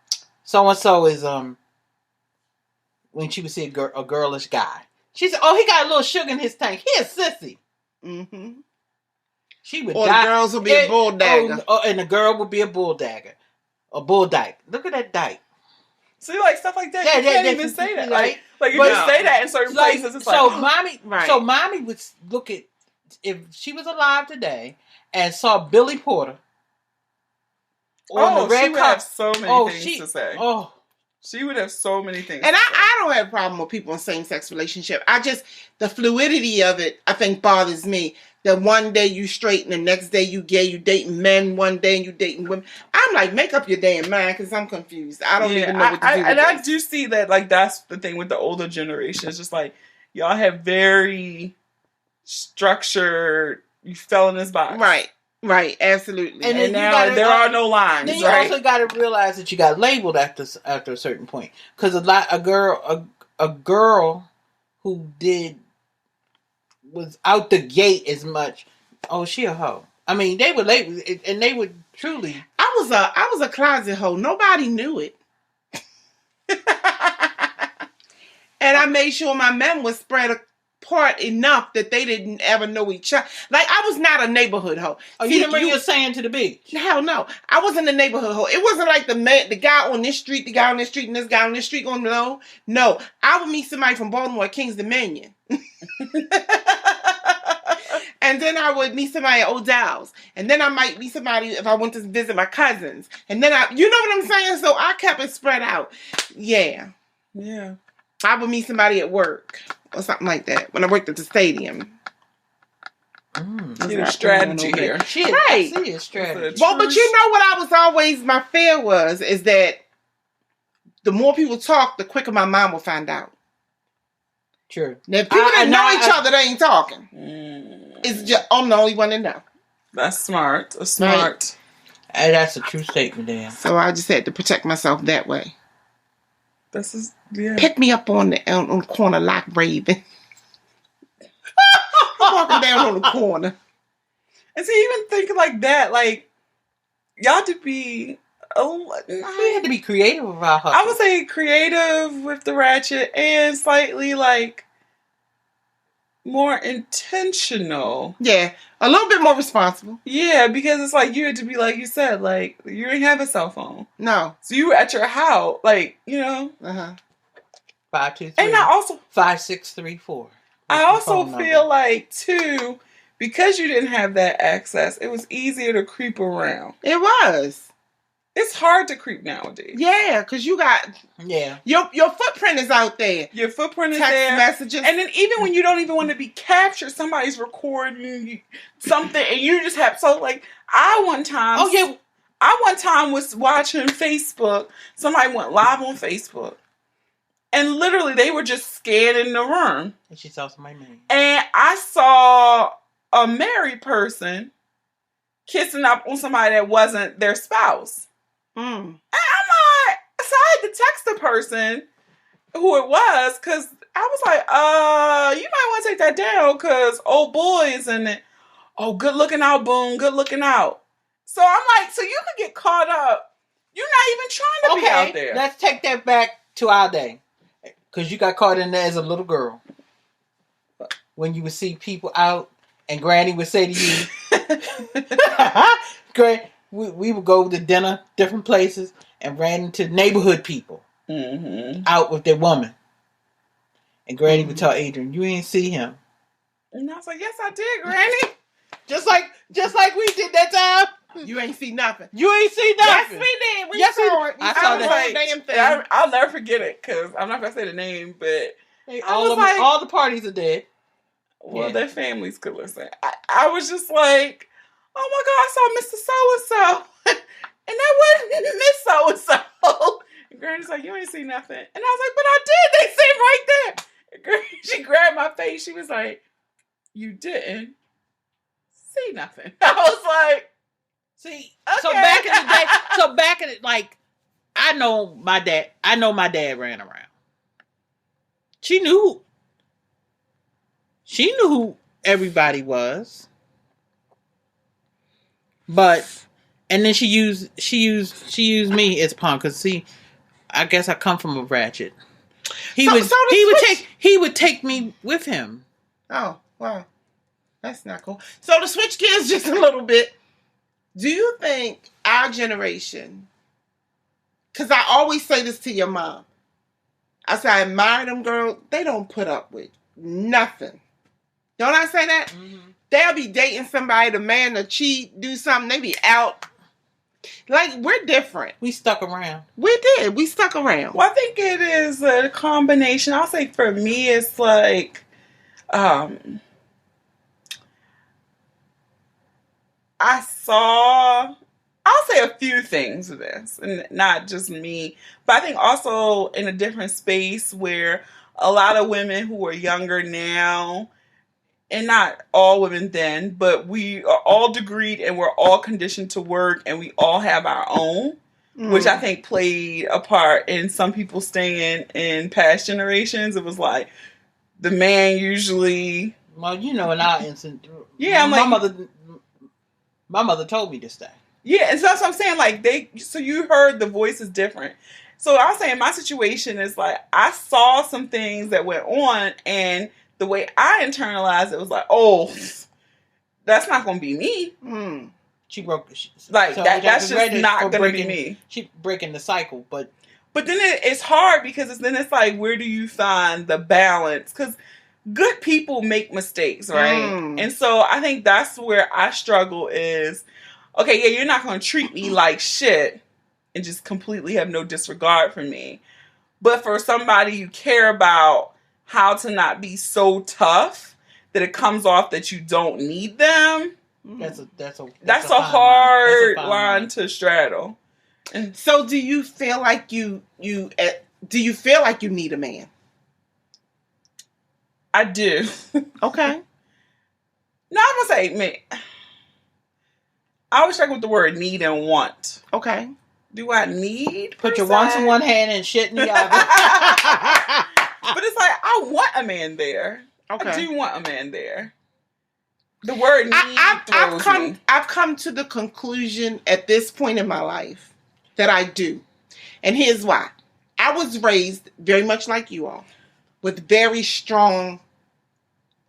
so is when she would see a girlish guy, she said, "Oh, he got a little sugar in his tank. He a sissy." Mm-hmm. She would or die. the girls would be a bull dagger. And the girl would be a bull dagger, a bull dyke. Look at that dyke. See, like stuff like that. You can't even say that. Like you just say that in certain places. It's so like, mommy, right. So mommy would look at, if she was alive today and saw Billy Porter on the red she would have so many things to say. Oh, she would have so many things. And I don't have a problem with people in same-sex relationship. The fluidity of it, I think, bothers me. That one day you straight and the next day you gay, you dating men one day and you dating women. I'm like, make up your damn mind because I'm confused. I don't even know what to do with and this. I do see that, like, that's the thing with the older generation. It's just like, y'all have very structured, you fell in this box. Right, absolutely. And now there are no lines. Then you also got to realize that you got labeled after a certain point. Because a girl who was out the gate as much, oh, she a hoe. I mean, they were labeled, and they would truly. I was a closet hoe. Nobody knew it. And I made sure my men was spread apart enough that they didn't ever know each other. Like, I was not a neighborhood hoe. Oh, you didn't bring your sand to the beach? Hell no. I wasn't a neighborhood hoe. It wasn't like the guy on this street, the guy on this street, and this guy on this street going below. No. I would meet somebody from Baltimore at King's Dominion. And then I would meet somebody at O'Dowd's. And then I might meet somebody if I went to visit my cousins. And then you know what I'm saying? So I kept it spread out. Yeah. Yeah. I would meet somebody at work or something like that when I worked at the stadium. See the strategy here. Right. I see a strategy. Well, but you know what I was always, my fear is that the more people talk, the quicker my mom will find out. True. Now, if people didn't know each other, they ain't talking. It's just, I'm the only one that know. That's smart. Right. And that's a true statement, Dan. So I just had to protect myself that way. Yeah. Pick me up on the corner like Raven. I'm walking down on the corner. And see, even thinking like that, like, y'all to be... we had to be creative about her. I would say creative with the Ratchet and slightly, like, more intentional. Yeah, a little bit more responsible. Yeah, because it's like you had to be, like you said, like, you didn't have a cell phone. No. So you were at your house, like, you know. 523. And I also 5634. I also feel like too, because you didn't have that access, it was easier to creep around. It was. It's hard to creep nowadays. Yeah, because you got your footprint is out there. Your footprint is Text there. Messages. And then even when you don't even want to be captured, somebody's recording something, and you just have I one time was watching Facebook. Somebody went live on Facebook. And literally, they were just scanning the room. And she saw somebody married. And I saw a married person kissing up on somebody that wasn't their spouse. And I'm like, so I had to text the person who it was, because I was like, you might want to take that down, because old boy is in it. Oh, good looking out, Boone. Good looking out. So I'm like, so you could get caught up. You're not even trying to be out there. Let's take that back to our day. Because you got caught in there as a little girl. When you would see people out, and Granny would say to you, we would go to dinner, different places, and ran into neighborhood people out with their woman. And Granny would tell Adrian, you ain't see him. And I was like, yes, I did, Granny. just like we did that time. You ain't see nothing. You ain't see nothing. Yes, we did. We saw it. I saw the whole damn thing. I'll never forget it, because I'm not going to say the name, but all the parties are dead. Well, their families could listen. I was just like, oh my God, I saw Mr. So-and-so. And that wasn't Miss So-and-so. And Granny's like, you ain't see nothing. And I was like, but I did. They sit right there. And she grabbed my face. She was like, "You didn't say nothing." I was like, see, okay. so back in the like, I know my dad ran around. She knew who everybody was. But and then she used me as pawn because see, I guess I come from a ratchet. He would take me with him. Oh, wow. That's not cool. So to switch gears just a little bit, do you think our generation, because I always say this to your mom, I say I admire them girls, they don't put up with nothing. Don't I say that? Mm-hmm. They'll be dating somebody, the man to cheat, do something, they be out. Like, we're different. We stuck around. We did. We stuck around. Well, I think it is a combination. I'll say for me, it's like, I'll say a few things with this, and not just me, but I think also in a different space where a lot of women who are younger now, and not all women then, but we are all degreed and we're all conditioned to work and we all have our own, which I think played a part in some people staying in past generations. It was like the man usually... Well, in our instance, yeah, my mother told me to stay. Yeah, and so that's what I'm saying. Like so you heard the voice is different. So I was saying my situation is like I saw some things that went on, and the way I internalized it was like, oh, that's not going to be me. Mm. She broke. That's just not going to be me. She breaking the cycle, but then it's hard because then it's like, where do you find the balance? Because good people make mistakes, right? Mm. And so I think that's where I struggle is, okay, yeah, you're not going to treat me like shit and just completely have no disregard for me. But for somebody you care about, how to not be so tough that it comes off that you don't need them. That's a hard line to straddle. And so do you feel like you need a man? I do. Okay. No, I'm gonna say, man, I always check with the word need and want. Okay. Do I need? Put your wants in one hand and shit in the other. But it's like, I want a man there. Okay. I do want a man there. The word need I've come to the conclusion at this point in my life that I do. And here's why. I was raised very much like you all, with very strong,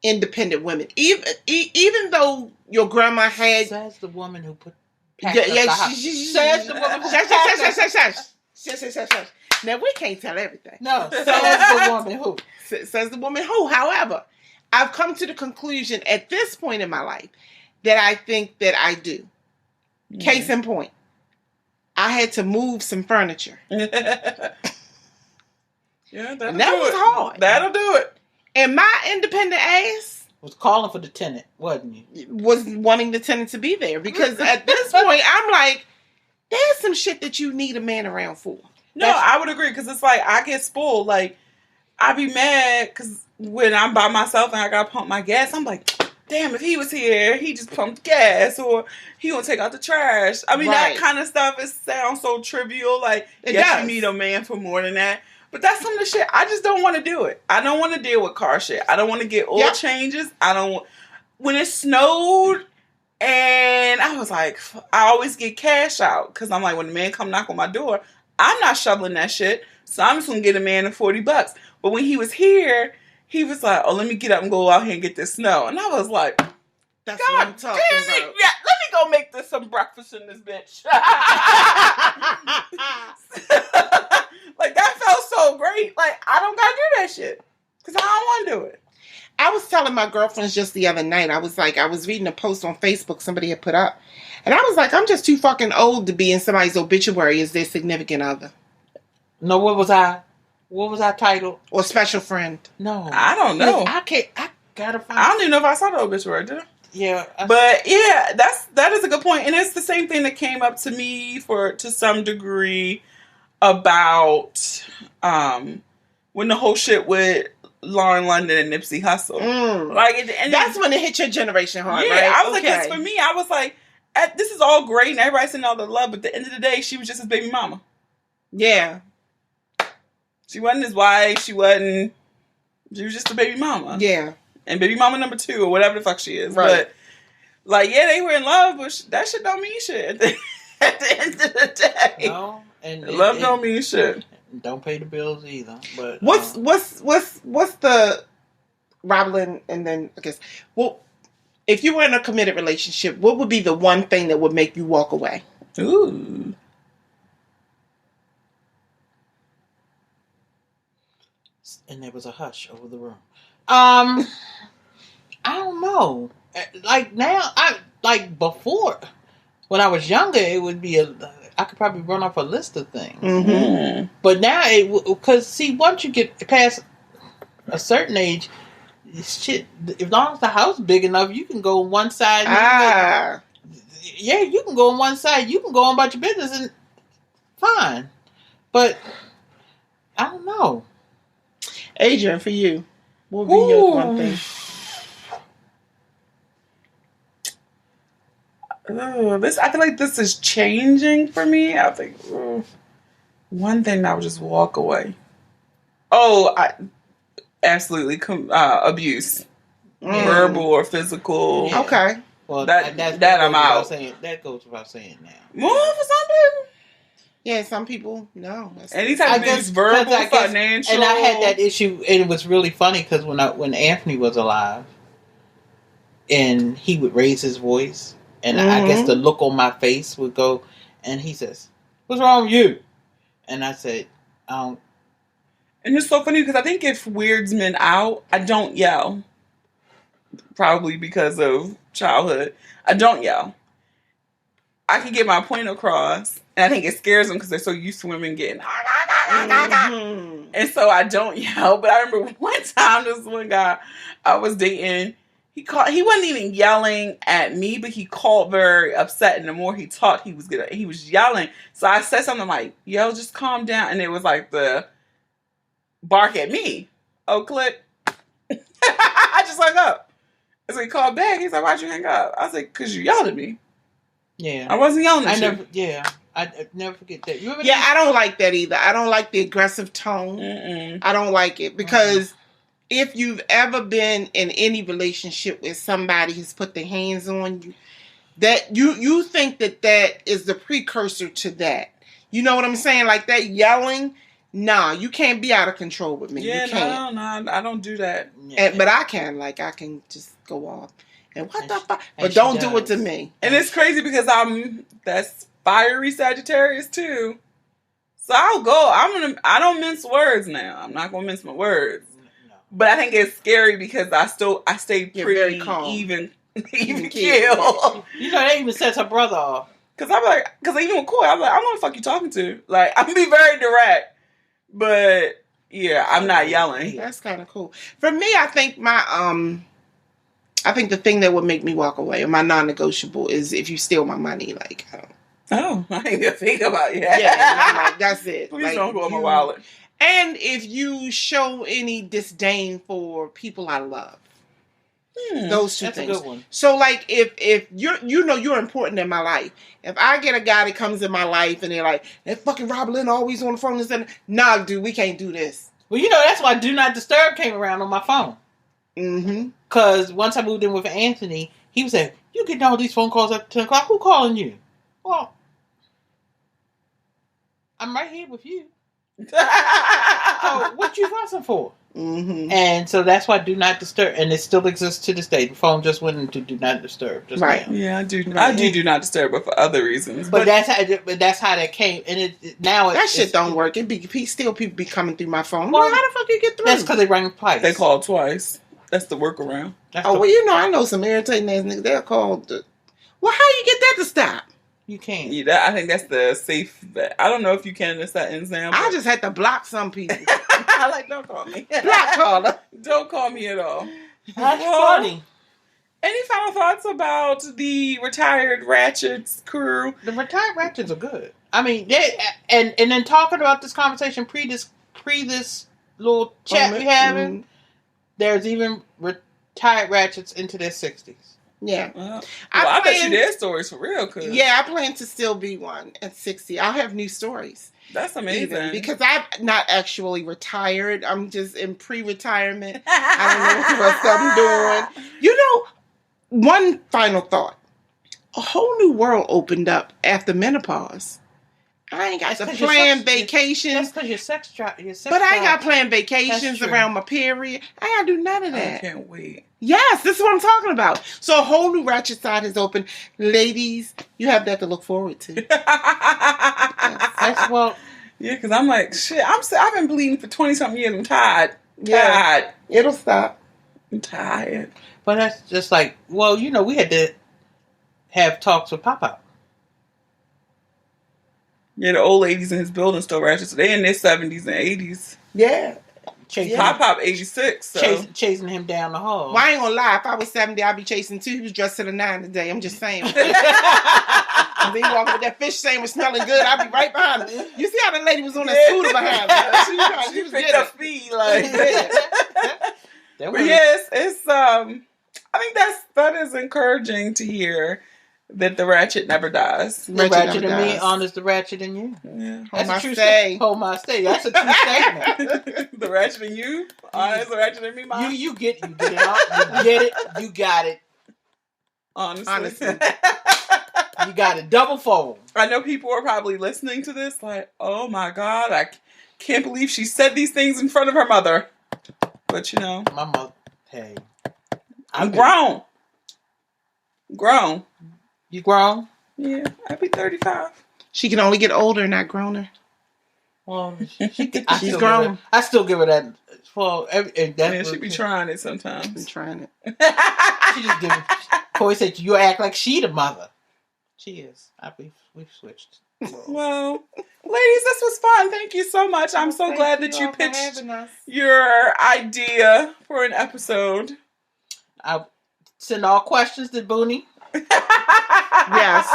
independent women. Even though your grandma had... Says the woman who put... Says the woman who... Now, we can't tell everything. No, says the woman who. Says the woman who. However, I've come to the conclusion at this point in my life that I think that I do. Mm. Case in point, I had to move some furniture. Yeah, that was hard. That'll do it. And my independent ass was calling for the tenant, wasn't you? Was wanting the tenant to be there. Because at this point, I'm like, there's some shit that you need a man around for. No, I would agree, because it's like, I get spoiled. Like, I be mad, because when I'm by myself and I gotta pump my gas, I'm like, damn, if he was here, he just pumped gas, or he gonna take out the trash. I mean, That kind of stuff, it sounds so trivial. Like, yes, you need a man for more than that. But that's some of the shit, I just don't want to do it. I don't want to deal with car shit. I don't want to get oil changes. When it snowed, and I was like, I always get cash out, because I'm like, when the man come knock on my door, I'm not shoveling that shit, so I'm just going to get a man of $40. But when he was here, he was like, oh, let me get up and go out here and get this snow. And I was like, that's what I'm talking about. Yeah, let me go make some breakfast in this bitch. Like, that felt so great. Like, I don't got to do that shit, because I don't want to do it. I was telling my girlfriends just the other night, I was reading a post on Facebook somebody had put up. And I was like, I'm just too fucking old to be in somebody's obituary as their significant other. No, what was I titled? Or special friend. No. I don't know. I gotta find I don't even know if I saw the obituary, did I? Yeah. But yeah, that is a good point. And it's the same thing that came up to me to some degree about when the whole shit with Lauren London and Nipsey Hussle. Like, and that's when it hit your generation hard, yeah, right? I was like, because for me, I was like, this is all great and everybody's sending all the love, but at the end of the day, she was just his baby mama. Yeah. She wasn't his wife. She was just a baby mama. Yeah. And baby mama number 2 or whatever the fuck she is. Right. But, like, yeah, they were in love, but that shit don't mean shit at the end of the day. No. And love don't mean shit. Don't pay the bills either. But what's the Robin, and then I guess, well, if you were in a committed relationship, what would be the one thing that would make you walk away? Ooh. And there was a hush over the room. I don't know. Like now, before, when I was younger, it would be I could probably run off a list of things. Mm-hmm. But now, because see, once you get past a certain age, shit, as long as the house is big enough, you can go on one side. You can go on one side. You can go on about your business and fine. But I don't know. Adrian, for you, what would be your one thing? I feel like this is changing for me. I think one thing that would just walk away. Absolutely abuse, verbal or physical. Yeah. Okay, well that I'm out. That goes without saying now. Well, for some people. Yeah, some people no. Anytime it's verbal, financial, and I had that issue, and it was really funny because when Anthony was alive, and he would raise his voice. And I guess the look on my face would go, and he says, "What's wrong with you?" And I said, And it's so funny because I think it weirds men out. I don't yell. Probably because of childhood. I don't yell. I can get my point across. And I think it scares them because they're so used to women getting... And so I don't yell. But I remember one time, this one guy I was dating... He wasn't even yelling at me, but he called very upset. And the more he talked, he was yelling. So I said something like, "Yo, just calm down." And it was like the bark at me. Oh, click. I just hung up. So he called back. He's like, "Why'd you hang up?" I was like, "Because you yelled at me." Yeah. I wasn't yelling at you. I never forget that. I don't like that either. I don't like the aggressive tone. I don't like it because if you've ever been in any relationship where somebody has put their hands on you, that you think that is the precursor to that. You know what I'm saying? Like that yelling. Nah, you can't be out of control with me. Yeah, you can't. No, I don't do that. But I can. Like I can just go off. And what the fuck? But don't do it to me. And it's crazy because that's fiery Sagittarius too. So I'll go. I don't mince words now. I'm not gonna mince my words. But I think it's scary because I stay pretty calm. even keel. You know, that even sets her brother off. Because even with Coy, I'm like, I don't know what the fuck you talking to. Like, I'm gonna be very direct. But yeah, I'm not yelling. That's kind of cool. For me, I think I think the thing that would make me walk away, or my non-negotiable, is if you steal my money. Like, I don't. Oh, I didn't even think about it. Yeah, like, that's it. Please like, don't go in my wallet. And if you show any disdain for people I love. Those two things. That's a good one. So, like, if you're important in my life. If I get a guy that comes in my life and they're like, that fucking Rob Lynn always on the phone and saying, "Nah, dude, we can't do this." Well, that's why Do Not Disturb came around on my phone. Because once I moved in with Anthony, he was saying, "You getting all these phone calls at 10 o'clock? Who calling you?" Well, I'm right here with you. So what you fussing for? And so that's why Do Not Disturb, and it still exists to this day. The phone just went into Do Not Disturb. Just right? now. Yeah, I do. Right. I do Not Disturb, but for other reasons. But that's how that came, and that shit don't work. People be coming through my phone. Well, how the fuck you get through? That's because they rang twice. They called twice. That's the workaround. I know some irritating ass niggas. They're called. Well, how you get that to stop? You can't. Yeah, I think that's the safe bet. I don't know if you can in the settings now. I just had to block some people. Don't call me. Block caller. Don't call me at all. That's funny. Any final thoughts about the retired Ratchet crew? The retired Ratchets are good. I mean, and then talking about this conversation pre this little chat we having, There's even retired Ratchets into their 60s. Yeah. I bet you their stories for real. Yeah, I plan to still be one at 60. I'll have new stories. That's amazing. Because I'm not actually retired. I'm just in pre-retirement. I don't know what I'm doing. You know, one final thought. A whole new world opened up after menopause. I ain't got to plan vacations. That's because your sex drive. But I ain't got to plan vacations around my period. I ain't got to do none of that. I can't wait. Yes, this is what I'm talking about. So a whole new Ratchet side is open. Ladies, you have that to look forward to. That's well. Yeah, because I'm like, shit, I've been bleeding for 20-something years. I'm tired. Yeah, it'll stop. I'm tired. But that's just like, well, you know, we had to have talks with Papa. Yeah, the old ladies in his building still ratchet. So they in their 70s and 80s. Yeah. Pop 86. So. Chasing him down the hall. Well, I ain't gonna lie. If I was 70, I'd be chasing too. He was dressed to the 9 today. I'm just saying. And then he walking with that fish sandwich smelling good. I'd be right behind him. You see how the lady was on that scooter behind her? She was picked up feet like. But yes, it's I think that is encouraging to hear. That the ratchet never dies. The ratchet in me honors the ratchet in you. Yeah. That's a true statement. Hold my stay. That's a true statement. The ratchet in you honors the ratchet in me, Mom. You get it all. You get it. You got it. Honestly. You got it. Double fold. I know people are probably listening to this like, oh my God, I can't believe she said these things in front of her mother. But you know. My mother, hey. I'm grown. Grown. You grown? Yeah, I'll be 35. She can only get older, not growner. Well, she's grown. I still give her that. Well, she be trying it sometimes. She's trying it. She just give it. Corey said, "You act like she the mother." She is. We've switched. Well, ladies, this was fun. Thank you so much. I'm so glad that you pitched your idea for an episode. I send all questions to Boonie. Yes,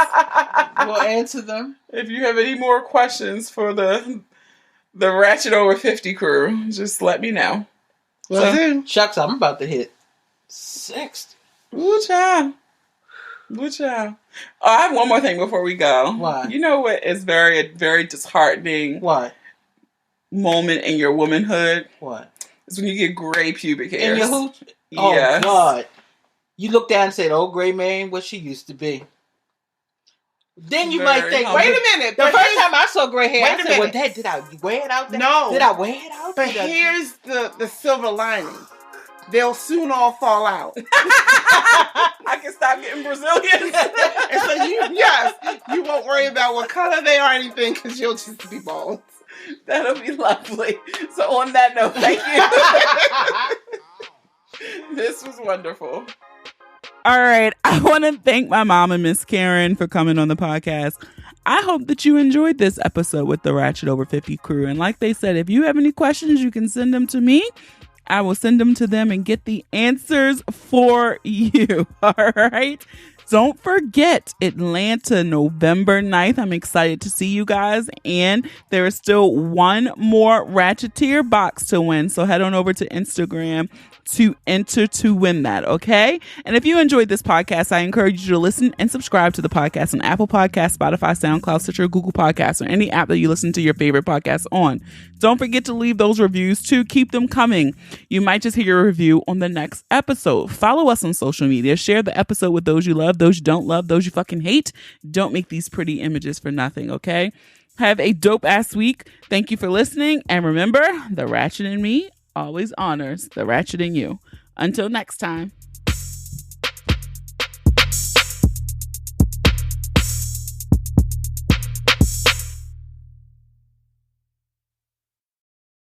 we'll answer them. If you have any more questions for the Ratchet Over 50 crew, just let me know. Well, shucks, I'm about to hit 60. Ooh, child. Ooh, child. Oh, I have one more thing before we go. What? You know what is very, very disheartening? What? Moment in your womanhood? What? Is when you get gray pubic hairs. In your hooch? Yes. Oh, God. You look down and say, "Oh, gray man, what she used to be." Then you might think, wait a minute. The first time I saw gray hair, I said, well, did I wear it out there? No. Did I wear it out there? But here's the silver lining. They'll soon all fall out. I can stop getting Brazilians. And so you won't worry about what color they are or anything because you'll just be bald. That'll be lovely. So on that note, thank you. This was wonderful. All right. I want to thank my mom and Miss Karen for coming on the podcast. I hope that you enjoyed this episode with the Ratchet Over 50 crew. And like they said, if you have any questions, you can send them to me. I will send them to them and get the answers for you. All right. Don't forget Atlanta, November 9th. I'm excited to see you guys. And there is still one more Ratcheteer box to win. So head on over to Instagram to enter to win that, okay? And if you enjoyed this podcast, I encourage you to listen and subscribe to the podcast on Apple Podcasts, Spotify, SoundCloud, Stitcher, Google Podcasts, or any app that you listen to your favorite podcasts on. Don't forget to leave those reviews too. Keep them coming. You might just hear a review on the next episode. Follow us on social media. Share the episode with those you love, those you don't love, those you fucking hate. Don't make these pretty images for nothing, okay? Have a dope-ass week. Thank you for listening. And remember, the Ratchet in me always honors the Ratchet in you. Until next time.